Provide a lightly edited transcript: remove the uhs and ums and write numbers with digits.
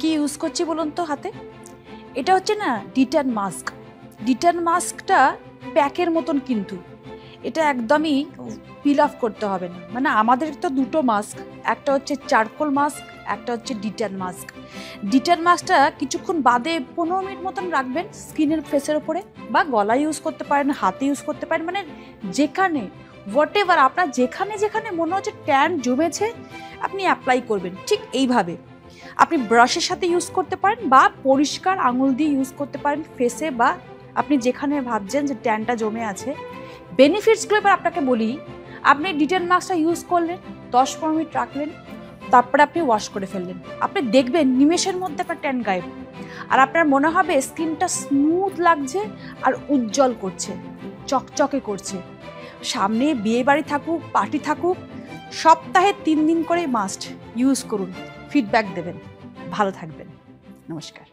কি ইউজ করছি বলুন তো হাতে? এটা হচ্ছে না ডিটান মাস্ক। ডিটান মাস্কটা প্যাকের মতন কিন্তু এটা একদমই পিল অফ করতে হবে না। মানে আমাদের তো দুটো মাস্ক, একটা হচ্ছে চারকোল মাস্ক, একটা হচ্ছে ডিটান মাস্ক। ডিটান মাস্কটা কিছুক্ষণ বাদে 15 মিনিট মতন রাখবেন স্কিনের ফেসের ওপরে, বা গলায় ইউজ করতে পারেন, হাতে ইউজ করতে পারেন, মানে যেখানে হোয়াট এভার আপনার যেখানে যেখানে মনে হচ্ছে ট্যান জমেছে আপনি অ্যাপ্লাই করবেন। ঠিক এইভাবে আপনি ব্রাশের সাথে ইউজ করতে পারেন বা পরিষ্কার আঙুল দিয়ে ইউজ করতে পারেন ফেসে, বা আপনি যেখানে ভাবছেন যে ট্যানটা জমে আছে। বেনিফিটসগুলো এবার আপনাকে বলি। আপনি ডিটেন মাস্কটা ইউজ করলেন, 10-15 মিনিট রাখলেন, তারপরে আপনি ওয়াশ করে ফেললেন, আপনি দেখবেন নিমেষের মধ্যে আপনার ট্যান গায়েব। আর আপনার মনে হবে স্কিনটা স্মুথ লাগছে আর উজ্জ্বল করছে, চকচকে করছে। সামনে বিয়ে বাড়ি থাকুক, পার্টি থাকুক, সপ্তাহে 3 দিন করে মাস্ট ইউজ করুন, ফিডব্যাক দেবেন। ভালো থাকবেন। নমস্কার।